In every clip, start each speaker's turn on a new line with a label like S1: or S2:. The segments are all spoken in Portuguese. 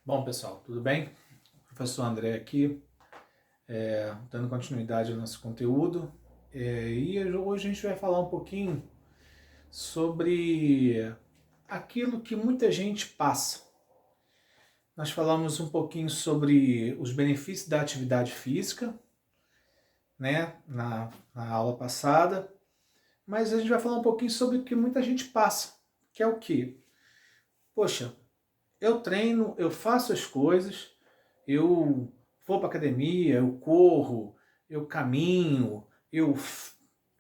S1: Bom, pessoal, tudo bem? Professor André aqui, dando continuidade ao nosso conteúdo. E hoje a gente vai falar um pouquinho sobre aquilo que muita gente passa. Nós falamos um pouquinho sobre os benefícios da atividade física, né, na aula passada, mas a gente vai falar um pouquinho sobre o que muita gente passa, que é o quê? Poxa, eu treino, eu faço as coisas, eu vou para academia, eu corro, eu caminho,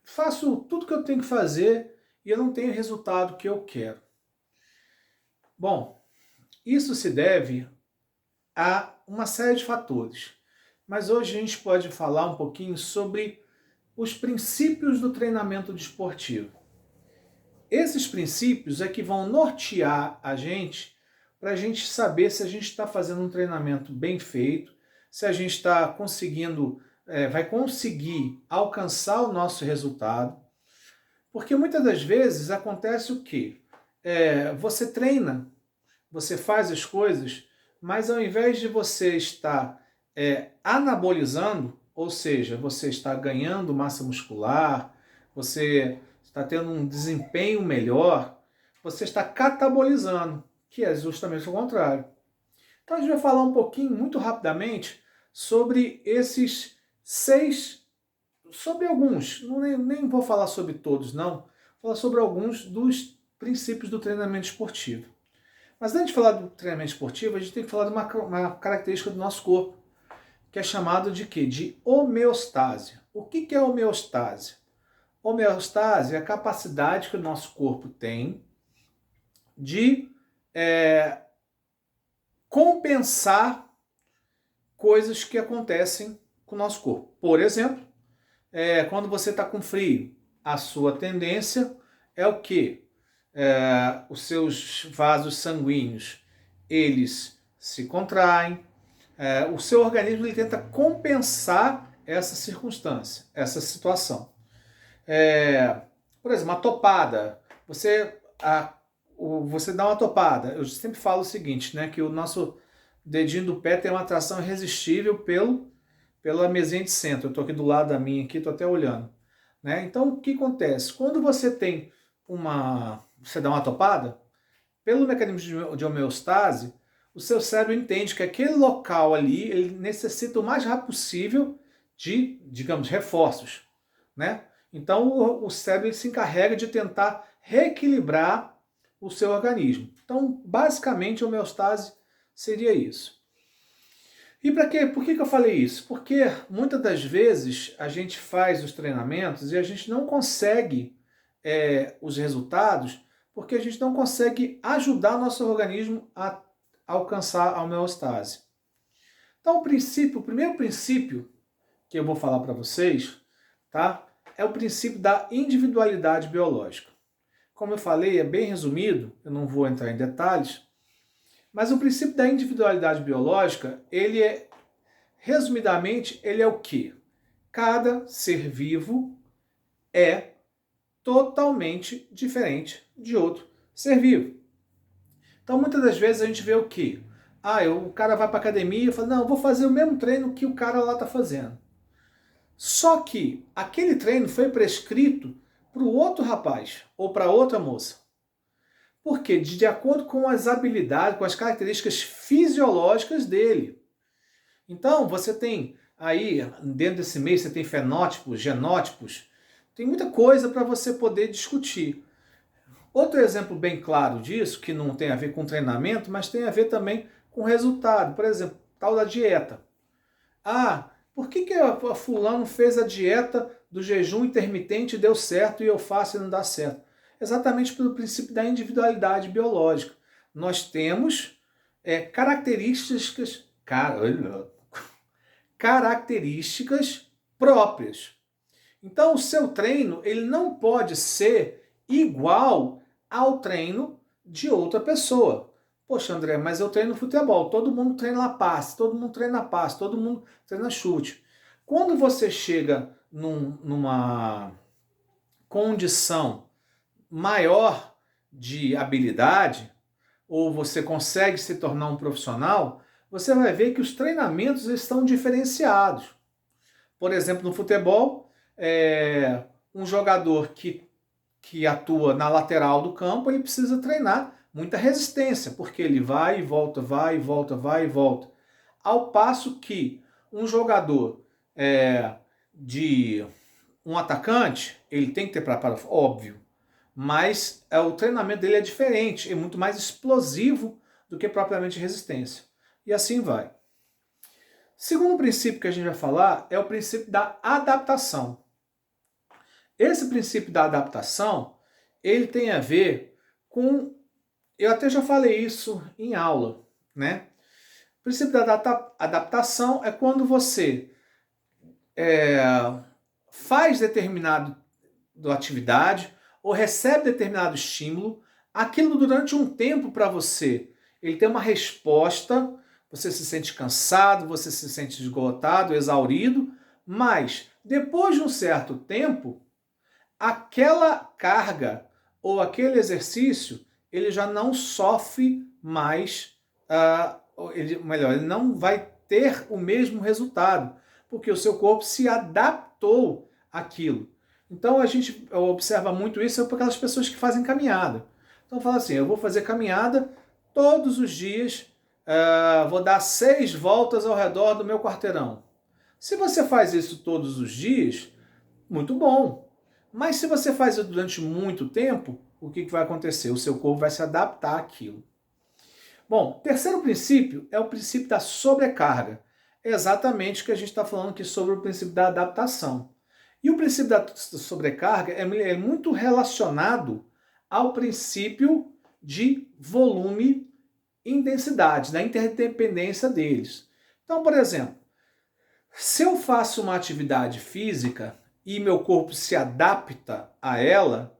S1: faço tudo que eu tenho que fazer e eu não tenho o resultado que eu quero. Bom, isso se deve a uma série de fatores, mas hoje a gente pode falar um pouquinho sobre os princípios do treinamento desportivo. Esses princípios é que vão nortear a gente para a gente saber se a gente está fazendo um treinamento bem feito, se a gente está conseguindo, vai conseguir alcançar o nosso resultado. Porque muitas das vezes acontece o quê? Você treina, você faz as coisas, mas ao invés de você estar anabolizando, ou seja, você está ganhando massa muscular, você está tendo um desempenho melhor, você está catabolizando, que é justamente o contrário. Então a gente vai falar um pouquinho, muito rapidamente, sobre esses sobre alguns, nem vou falar sobre todos não, vou falar sobre alguns dos princípios do treinamento esportivo. Mas antes de falar do treinamento esportivo, a gente tem que falar de uma característica do nosso corpo, que é chamado de quê? De homeostase. O que é homeostase? Homeostase é a capacidade que o nosso corpo tem de compensar coisas que acontecem com o nosso corpo. Por exemplo, quando você está com frio, a sua tendência é o quê? Os seus vasos sanguíneos, eles se contraem, o seu organismo ele tenta compensar essa circunstância, essa situação. Por exemplo, uma topada. Você dá uma topada. Eu sempre falo o seguinte, né, que o nosso dedinho do pé tem uma atração irresistível pela mesinha de centro. Eu estou aqui do lado da minha, aqui, estou até olhando. Né? Então, o que acontece? Quando você tem você dá uma topada, pelo mecanismo de homeostase, o seu cérebro entende que aquele local ali ele necessita o mais rápido possível de, digamos, reforços, né? Então o cérebro se encarrega de tentar reequilibrar o seu organismo. Então, basicamente, a homeostase seria isso. E para quê? Por que eu falei isso? Porque muitas das vezes a gente faz os treinamentos e a gente não consegue os resultados porque a gente não consegue ajudar o nosso organismo a alcançar a homeostase. Então, o primeiro princípio que eu vou falar para vocês, tá? É o princípio da individualidade biológica. Como eu falei, é bem resumido, eu não vou entrar em detalhes, mas o princípio da individualidade biológica, resumidamente, ele é o quê? Cada ser vivo é totalmente diferente de outro ser vivo. Então, muitas das vezes a gente vê o quê? O cara vai para academia e fala, não, eu vou fazer o mesmo treino que o cara lá está fazendo. Só que aquele treino foi prescrito para o outro rapaz ou para outra moça. Por quê? De acordo com as habilidades, com as características fisiológicas dele. Então, você tem aí, dentro desse meio, você tem fenótipos, genótipos, tem muita coisa para você poder discutir. Outro exemplo bem claro disso, que não tem a ver com treinamento, mas tem a ver também com resultado. Por exemplo, tal da dieta. Por que a fulano fez a dieta do jejum intermitente e deu certo e eu faço e não dá certo? Exatamente pelo princípio da individualidade biológica. Nós temos características próprias. Então, o seu treino ele não pode ser igual ao treino de outra pessoa. Poxa, André, mas eu treino futebol, todo mundo treina passe, todo mundo treina passe, todo mundo treina chute. Quando você chega numa condição maior de habilidade, ou você consegue se tornar um profissional, você vai ver que os treinamentos estão diferenciados. Por exemplo, no futebol, um jogador que atua na lateral do campo, ele precisa treinar muita resistência, porque ele vai e volta, vai e volta, vai e volta. Ao passo que um jogador de um atacante, ele tem que ter preparo, óbvio, mas o treinamento dele é diferente, é muito mais explosivo do que propriamente resistência. E assim vai. Segundo princípio que a gente vai falar é o princípio da adaptação. Esse princípio da adaptação, ele tem a ver com, eu até já falei isso em aula, né? O princípio da adaptação é quando você faz determinada atividade ou recebe determinado estímulo, aquilo durante um tempo para você, ele tem uma resposta, você se sente cansado, você se sente esgotado, exaurido, mas depois de um certo tempo, aquela carga ou aquele exercício, ele já não sofre mais, ele não vai ter o mesmo resultado, porque o seu corpo se adaptou àquilo. Então a gente observa muito isso por aquelas pessoas que fazem caminhada. Então fala assim, eu vou fazer caminhada todos os dias, vou dar 6 voltas ao redor do meu quarteirão. Se você faz isso todos os dias, muito bom. Mas se você faz isso durante muito tempo, o que vai acontecer? O seu corpo vai se adaptar àquilo. Bom, terceiro princípio é o princípio da sobrecarga. É exatamente o que a gente está falando aqui sobre o princípio da adaptação. E o princípio da sobrecarga é muito relacionado ao princípio de volume e intensidade, da interdependência deles. Então, por exemplo, se eu faço uma atividade física e meu corpo se adapta a ela,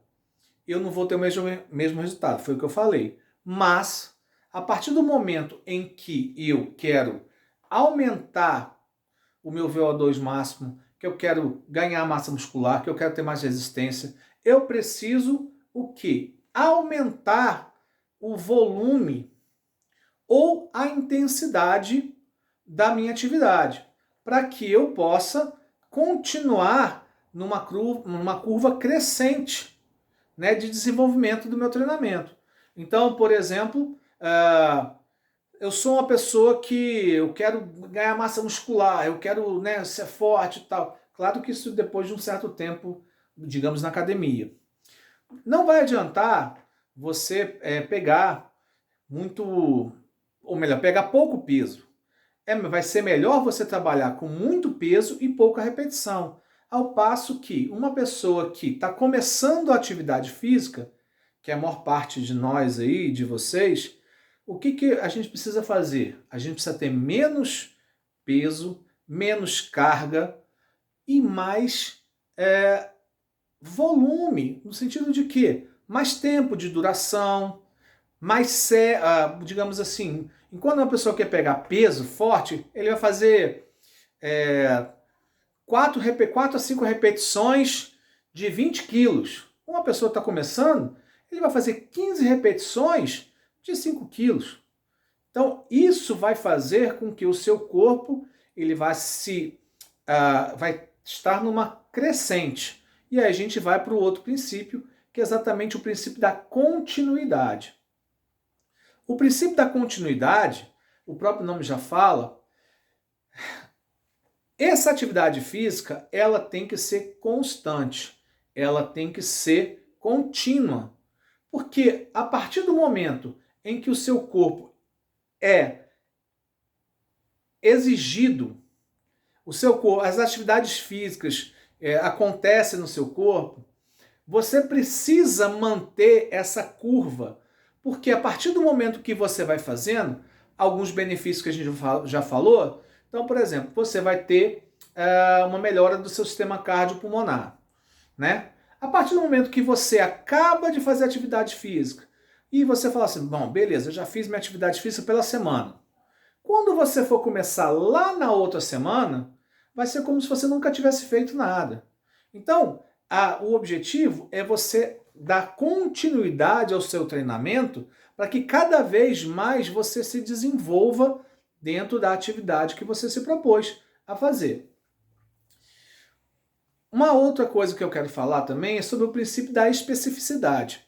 S1: eu não vou ter o mesmo resultado, foi o que eu falei. Mas, a partir do momento em que eu quero aumentar o meu VO2 máximo, que eu quero ganhar massa muscular, que eu quero ter mais resistência, eu preciso o quê? Aumentar o volume ou a intensidade da minha atividade, para que eu possa continuar numa curva crescente, né, de desenvolvimento do meu treinamento. Então, por exemplo, eu sou uma pessoa que eu quero ganhar massa muscular, eu quero, né, ser forte e tal. Claro que isso depois de um certo tempo, digamos, na academia. Não vai adiantar você pegar muito, ou melhor, pegar pouco peso. Vai ser melhor você trabalhar com muito peso e pouca repetição. Ao passo que uma pessoa que está começando a atividade física, que é a maior parte de nós aí, de vocês, o que a gente precisa fazer? A gente precisa ter menos peso, menos carga e mais volume, no sentido de quê? Mais tempo de duração, digamos assim, enquanto uma pessoa quer pegar peso forte, ele vai fazer 4 a 5 repetições de 20 quilos. Uma pessoa está começando, ele vai fazer 15 repetições de 5 quilos. Então, isso vai fazer com que o seu corpo ele vai estar numa crescente. E aí a gente vai para o outro princípio, que é exatamente o princípio da continuidade. O princípio da continuidade, o próprio nome já fala, essa atividade física, ela tem que ser constante, ela tem que ser contínua. Porque a partir do momento em que o seu corpo é exigido, as atividades físicas acontecem no seu corpo, você precisa manter essa curva. Porque a partir do momento que você vai fazendo, alguns benefícios que a gente já falou, então, por exemplo, você vai ter uma melhora do seu sistema cardiopulmonar, né? A partir do momento que você acaba de fazer atividade física e você fala assim, bom, beleza, eu já fiz minha atividade física pela semana. Quando você for começar lá na outra semana, vai ser como se você nunca tivesse feito nada. Então, o objetivo é você dar continuidade ao seu treinamento para que cada vez mais você se desenvolva dentro da atividade que você se propôs a fazer. Uma outra coisa que eu quero falar também é sobre o princípio da especificidade.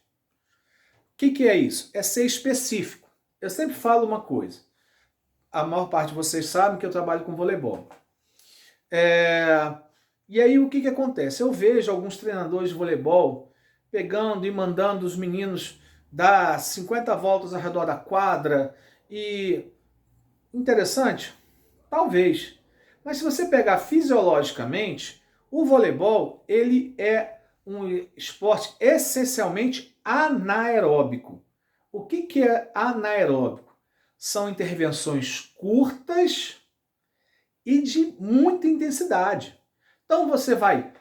S1: O que é isso? É ser específico. Eu sempre falo uma coisa. A maior parte de vocês sabem que eu trabalho com voleibol. E aí o que acontece? Eu vejo alguns treinadores de voleibol pegando e mandando os meninos dar 50 voltas ao redor da quadra. E interessante? Talvez. Mas se você pegar fisiologicamente, o voleibol ele é um esporte essencialmente anaeróbico. O que é anaeróbico? São intervenções curtas e de muita intensidade. Então você vai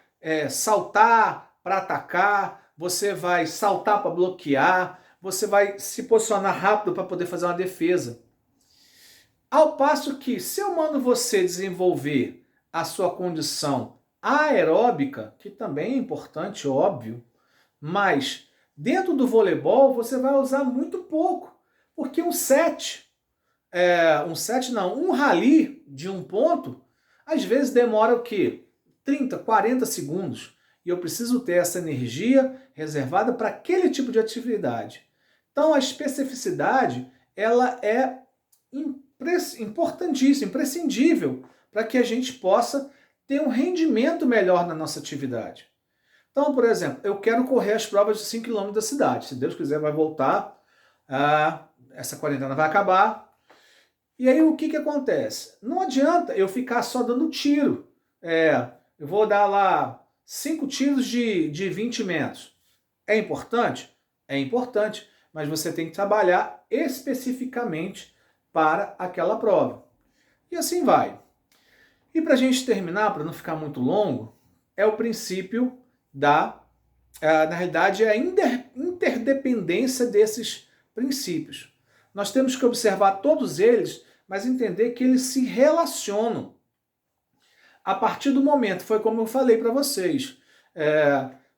S1: saltar para atacar, você vai saltar para bloquear, você vai se posicionar rápido para poder fazer uma defesa. Ao passo que, se eu mando você desenvolver a sua condição aeróbica, que também é importante, óbvio, mas dentro do voleibol você vai usar muito pouco, porque um rally de um ponto, às vezes demora o quê? 30, 40 segundos. E eu preciso ter essa energia reservada para aquele tipo de atividade. Então a especificidade, ela é importantíssima, imprescindível, para que a gente possa ter um rendimento melhor na nossa atividade. Então, por exemplo, eu quero correr as provas de 5 km da cidade. Se Deus quiser, vai voltar. Essa quarentena vai acabar. E aí, o que acontece? Não adianta eu ficar só dando tiro. Eu vou dar lá 5 tiros de 20 metros. É importante? É importante. Mas você tem que trabalhar especificamente para aquela prova. E assim vai. E para a gente terminar, para não ficar muito longo, é o princípio na realidade, é a interdependência desses princípios. Nós temos que observar todos eles, mas entender que eles se relacionam. A partir do momento, foi como eu falei para vocês,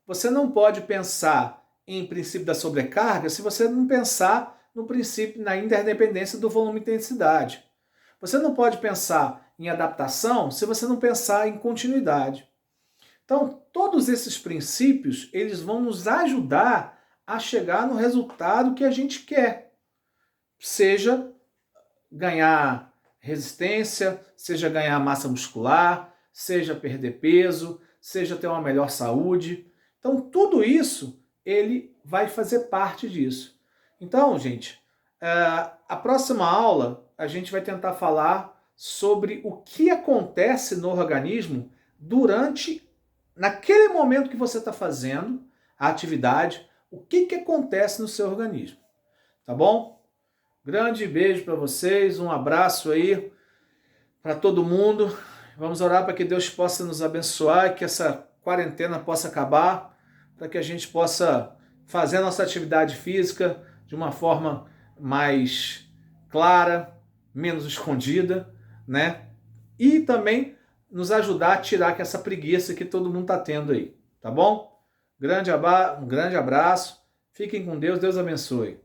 S1: você não pode pensar em princípio da sobrecarga se você não pensar no princípio, na interdependência do volume e intensidade. Você não pode pensar em adaptação se você não pensar em continuidade. Então, todos esses princípios, eles vão nos ajudar a chegar no resultado que a gente quer. Seja ganhar resistência, seja ganhar massa muscular, seja perder peso, seja ter uma melhor saúde. Então, tudo isso, ele vai fazer parte disso. Então, gente, a próxima aula, a gente vai tentar falar sobre o que acontece no organismo naquele momento que você está fazendo a atividade, o que acontece no seu organismo. Tá bom? Grande beijo para vocês, um abraço aí para todo mundo. Vamos orar para que Deus possa nos abençoar, que essa quarentena possa acabar, para que a gente possa fazer a nossa atividade física de uma forma mais clara, menos escondida, né? E também nos ajudar a tirar essa preguiça que todo mundo está tendo aí, tá bom? Um grande abraço, fiquem com Deus, Deus abençoe.